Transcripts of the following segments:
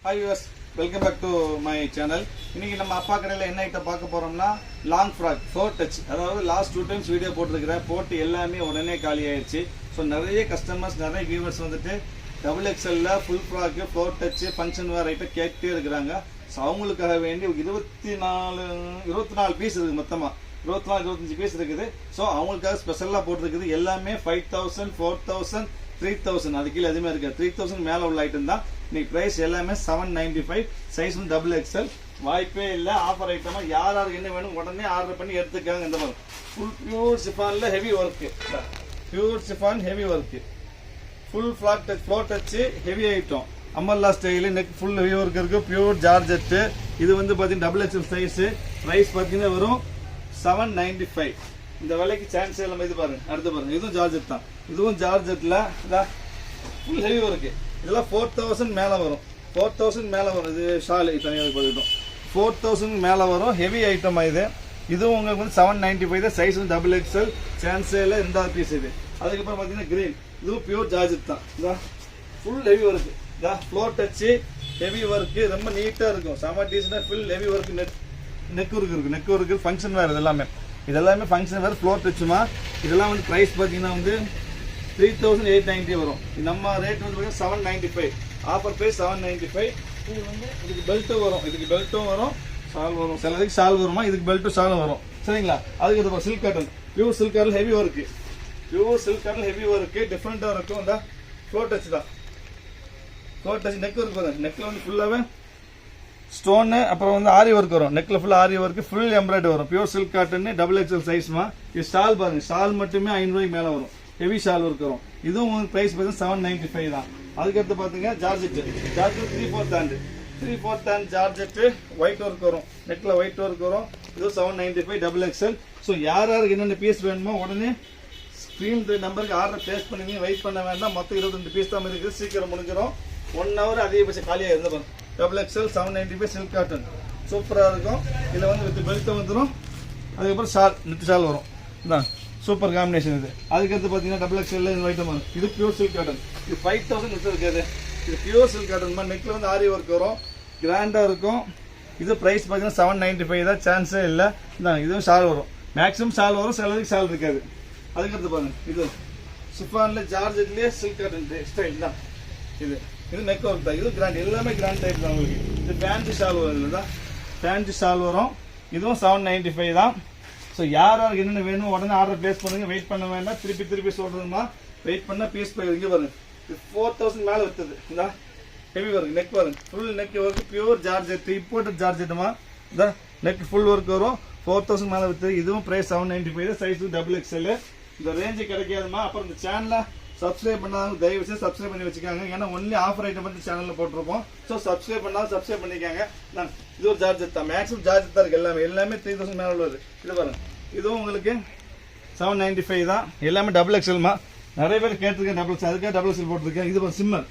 Hi viewers, welcome back to my channel. இன்னைக்கு நம்ம அப்பா கடையில என்ன ஐட்டம் பார்க்க போறோம்னா லாங் ஃப்ராக் 4 டச். அதாவது லாஸ்ட் 2 டைம்ஸ் வீடியோ போட்டுருக்கிறேன். போட்டு எல்லாமே உடனே காலி ஆயிடுச்சு. ஸோ நிறைய கஸ்டமர்ஸ் நிறைய வியூவர்ஸ் வந்துட்டு XXL full frock 4 touch function வேர் ஐட்டம் கேட்டே இருக்கிறாங்க. ஸோ அவங்களுக்காக வேண்டி 24 பீஸ் இருக்குது மொத்தமாக 24-25 பீஸ் இருக்குது. ஸோ அவங்களுக்காக ஸ்பெஷலாக போட்டிருக்குது. எல்லாமே 5000 4000 3000 அது கீழே எதுவுமே இருக்காது. 3000 மேலே உள்ள ஐட்டம் தான். இன்னைக்கு பிரைஸ் எல்லாமே 795, சைஸும் XXL. வாய்ப்பே இல்லை. ஆஃபர் ஐட்டமா யாருக்கு என்ன வேணும் உடனே ஆர்டர் பண்ணி எடுத்துக்காங்க. இந்த மாதிரி ஃபுல் பியூர் சிஃபான்ல heavy work, pure chiffon heavy work, full flat touch floor touch heavy item. அம்மல்லா style neck full heavy work இருக்கு. Pure georgette. இது வந்து பார்த்தீங்கன்னா XXL சைஸு. ப்ரைஸ் பார்த்தீங்கன்னா வெறும் 795. இந்த விலைக்கு சான்ஸ் இல்லாமல் இது பாருங்க. அடுத்து பாருங்க, இதுவும் ஜார்ஜெட் தான். இதுவும் ஜார்ஜெட்டில் ஃபுல் ஹெவி ஒர்க்கு. இதெல்லாம் 4000 மேலே வரும். 4000 மேலே வரும். இது ஷால் தனியாக பார்த்துக்கிட்டோம். 4000 மேலே வரும். ஹெவி ஐட்டம் இது. இதுவும் உங்களுக்கு வந்து 795 தான். சைஸ் வந்து XXL. சான்ஸே இல்லை. 2வது பீஸ் இது. அதுக்கப்புறம் பார்த்தீங்கன்னா கிரீன். இதுவும் பியூர் ஜார்ஜெட் தான். இதான் ஃபுல் ஹெவி ஒர்க்கு. இதான் ஃப்ளோர் டச்சு ஹெவி ஒர்க்கு. ரொம்ப நீட்டாக இருக்கும். செம டீசெண்டாக full heavy work. Neck work இருக்குது. நெக் ஒர்க்கு ஃபங்க்ஷன் வேறு. இதெல்லாமே ஃபங்க்ஷன் வேறு ஃப்ளோர் டச்சுமா. இதெல்லாம் வந்து ப்ரைஸ் பார்த்தீங்கன்னா வந்து 3890 வரும். நம்ம ரேட் வந்து பார்த்தீங்கன்னா 795. Offer price 795. இது வந்து இதுக்கு பெல்ட்டும் வரும். இதுக்கு பெல்ட்டும் வரும், ஷால் வரும். சிலதுக்கு ஷால் வருமா, இதுக்கு பெல்ட்டும் ஷாலும் வரும். சரிங்களா? அதுக்கு இது silk cotton, pure silk cotton heavy work. Pure silk cotton heavy work டிஃப்ரெண்ட்டாக இருக்கும். இந்த ஃப்ளோர் டச் தான். ஃப்ளோர் டச் நெக் ஒர்க் வரும். நெக்கில் வந்து ஃபுல்லாகவே ஸ்டோனு, அப்புறம் வந்து ஆரி ஒர்க் வரும். நெக்கில் ஃபுல் ஆரி ஒர்க்கு, ஃபுல் எம்ப்ராய்டரி வரும். Pure silk cotton XXL சைஸ்மா. இது ஷால் பாருங்க. ஷால் மட்டுமே 500 மேலே வரும். ஹெவி ஷால் ஒர்க் வரும். இதுவும் உங்களுக்கு ப்ரைஸ் பார்த்தீங்கன்னா 795 தான். அதுக்கடுத்து பார்த்தீங்கன்னா georgette. Georgette 3/4 hand georgette white work வரும். நெக்கில் ஒயிட் ஒர்க் வரும். இதுவும் 795 XXL. ஸோ யாருக்கு என்னென்ன பீஸ் வேணுமோ உடனே ஸ்க்ரீன் நம்பருக்கு ஆர்டர் பிளேஸ் பண்ணுவீங்க. வெயிட் பண்ண வேண்டாம். மொத்தம் 22 பீஸ் தான் இருக்குது. சீக்கிரம் முடிஞ்சிடும். 1 hour அதிகபட்சம் காலியாக இருந்தோம். XXL 795 சில்க் காட்டன் சூப்பராக இருக்கும். இதில் வந்து வித் பெல்ட்டும் வந்துடும். அதுக்கப்புறம் ஷால், நெட் ஷால் வரும். இதான் சூப்பர் காம்பினேஷன் இது. அதுக்கடுத்து பார்த்தீங்கன்னா XXL இந்த ஐட்டம் வரும். இது பியூர் சில்க் காட்டன். இது 5000 இருக்காது. இது பியூர் சில்க் காட்டன். நெக்கில் வந்து ஆரி ஒர்க் வரும். கிராண்டாக இருக்கும். இது ப்ரைஸ் பார்த்தீங்கன்னா 795 தான். சான்ஸே இல்லை. இதான் இதுவும் ஷால் வரும். மேக்ஸிமம் ஷால் வரும். சிலதுக்கு ஷால் இருக்காது. அதுக்கடுத்து பாருங்க, இது சிஃபானில் ஜார்ஜெட்லேயே சில்க் காட்டன் ஸ்டைல் தான். இது நெக் ஒர்க் தான். இது கிராண்ட். எல்லாமே கிராண்ட் டைப் தான் உங்களுக்கு. இது ஃபேன்சி ஷால் வரும். இதில் தான் ஃபேன்சி ஷால் வரும். இதுவும் 795 தான். ஸோ யாருக்கு என்னென்ன வேணும் உடனே ஆர்டர் பிளேஸ் பண்ணுங்க. வெயிட் பண்ண வேண்டாம். திருப்பி சொல்றதுமா வெயிட் பண்ணால் பீஸ் போய் இங்கே பாருங்க. இது 4000 மேலே விற்றுது. இந்த ஹெவி ஒர்க் நெக் பாருங்க. Full neck work pure georgette, imported ஜார்ஜெட்டுமா. இந்த நெக் ஃபுல் ஒர்க் வரும். 4000 மேலே விற்றுது. இதுவும் ப்ரைஸ் 795. Size XXL. இந்த ரேஞ்சு கிடைக்காதுமா. அப்புறம் இந்த சேனலை சப்ஸ்கிரைப் பண்ணாங்க தயவு செய்து சப்ஸ்கிரைப் பண்ணி வச்சுக்காங்க. ஏன்னா ஒன்லி ஆஃபர் ஐட்டம் வந்து சேனலில் போட்டிருப்போம். ஸோ சப்ஸ்கிரைப் பண்ணாலும் சப்ஸ்கிரைப் பண்ணிக்காங்க. இது ஒரு ஜார்ஜெட் தான். மேக்ஸிமம் ஜார்ஜெட் தான் இருக்குது. எல்லாமே 3000 மேலே உள்ளது. இது பாருங்க. இதுவும் உங்களுக்கு 795 தான். எல்லாமே XXLமா. நிறைய பேர் கேட்டிருக்கேன் XXL. அதுக்காக XXL போட்டிருக்கேன். இது ஒரு சிம்மர்.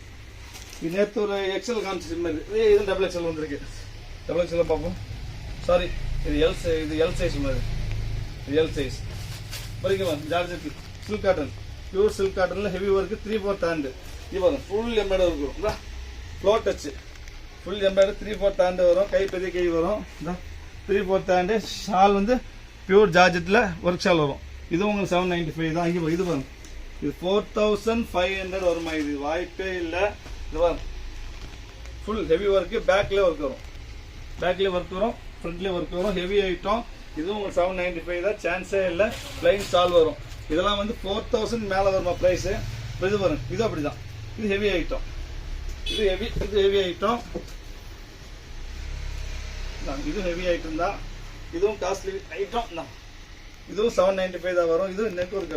இது நேற்று ஒரு XL காமிச்சு சிம்மர். இது XXL வந்திருக்கு. XXL பார்ப்போம். சாரி, இது எல் சைஸ் மாதிரி. இது எல் சைஸ் வரைக்கும் georgette silk cotton. Pure silk காட்டனில் ஹெவி ஒர்க்கு 3/4 ஹேண்டு. இது வரும். ஃபுல் எம்ப்ராய்டரி ஒர்க் வரும். Floor touch full embroidery 3/4 hand வரும். கை பெரிய கை வரும். 3/4 ஹேண்டு. ஷால் வந்து பியூர் ஜார்ஜெட்டில் ஒர்க் ஷால் வரும். இதுவும் உங்களுக்கு 795 தான். இங்கே இது பாருங்க. இது 4500 வருமா? இது வாய்ப்பே இல்லை. இது பாருங்க. Full heavy work. பேக்லேயே ஒர்க் வரும். பேக்லேயே ஒர்க் வரும். ஃப்ரண்ட்லேயே ஒர்க் வரும். Heavy item. இதுவும் உங்களுக்கு 795 தான். சான்ஸே இல்லை. பிளைன் ஷால் வரும். இதெல்லாம் வந்து 4000 மேலே வருமா ப்ரைஸு. இது பாருங்க. இது அப்படிதான். இது ஹெவி ஐட்டம். இது ஹெவி ஐட்டம். இது ஹெவி ஐட்டம் தான். இதுவும் காஸ்ட்லி ஐட்டம் தான். இதுவும் 795 தான் வரும். இது நெக் ஒர்க்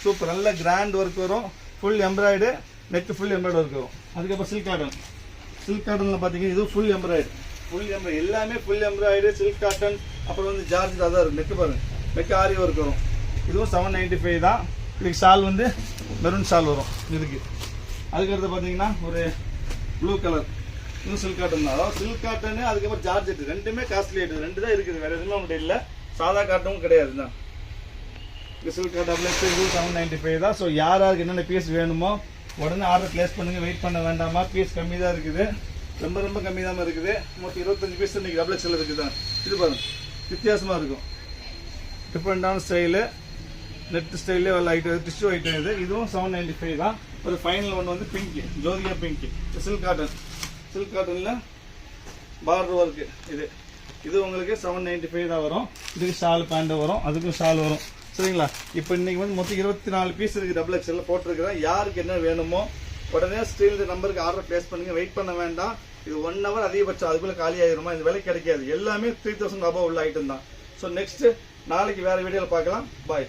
சூப்பர். நல்ல கிராண்ட் ஒர்க் வரும். Full embroidery. Neck full embroidery work வரும். அதுக்கப்புறம் சில்க் காட்டன். சில்க் காட்டனில் பார்த்தீங்கன்னா இது ஃபுல் எம்ப்ராய்டு. எல்லாமே ஃபுல் எம்ப்ராய்டு சில்க் காட்டன். அப்புறம் வந்து ஜார்ஜ் அதான் இருக்கும். நெக் பாருங்க. நெக் ஆரி ஒர்க் வரும். இதுவும் 795 தான். இதுக்கு ஷால் வந்து மெரூன் ஷால் வரும் இதுக்கு. அதுக்கடுத்து பார்த்தீங்கன்னா ஒரு ப்ளூ கலர். இதுவும் சில்க் காட்டன் தான். அதாவது சில்க் காட்டனு அதுக்கப்புறம் ஜார்ஜெட் ரெண்டுமே காஸ்ட்லி ஐட்டம். 2 தான் இருக்குது. வேறு எதுவுமே உங்கள்கிட்ட இல்லை. சாதா காட்டனும் கிடையாது தான். இது சில்க் காட்டன் இதுவும் 795 தான். ஸோ யாருக்கு என்னென்ன பீஸ் வேணுமோ உடனே ஆர்டர் பிளேஸ் பண்ணுங்கள். வெயிட் பண்ண வேண்டாமா. பீஸ் கம்மி தான் இருக்குது. ரொம்ப ரொம்ப கம்மி தான் இருக்குது. மொத்தம் 25 பீஸ் இன்னைக்கு டபுள் எக்ஸ்எல் இருக்குது. இது பாருங்க வித்தியாசமா இருக்கும், டிஃப்ரெண்டான ஸ்டைலு, நெட் ஸ்டைலே உள்ள ஐட்டம், டிஷ்யூ ஐட்டம் இது. இதுவும் 795 தான். ஒரு ஃபைனல் ஒன்று வந்து pink, Jyothika pink, silk cotton, silk காட்டன்ல பார்டர் ஒர்க்கு. இது உங்களுக்கு 795 தான் வரும். இதுக்கு ஷால் பேண்ட் வரும், அதுக்கும் ஷால் வரும். சரிங்களா? இப்போ இன்னைக்கு வந்து மொத்தம் 24 பீஸ் இருக்கு டபுள் எக்ஸ்எல் போட்டிருக்கிறேன். யாருக்கு என்ன வேணுமோ உடனே ஸ்டீல் நம்பருக்கு ஆர்டர் பிளேஸ் பண்ணுங்க. வெயிட் பண்ண வேண்டாம். இது 1 hour அதிகபட்சம், அதுக்குள்ள காலி ஆயிருமா? இந்த விலை கிடைக்காது. எல்லாமே 3000 அபவ் உள்ள ஐட்டம் தான். ஸோ நெக்ஸ்ட் நாளைக்கு வேற வீடியோல பார்க்கலாம். பாய்.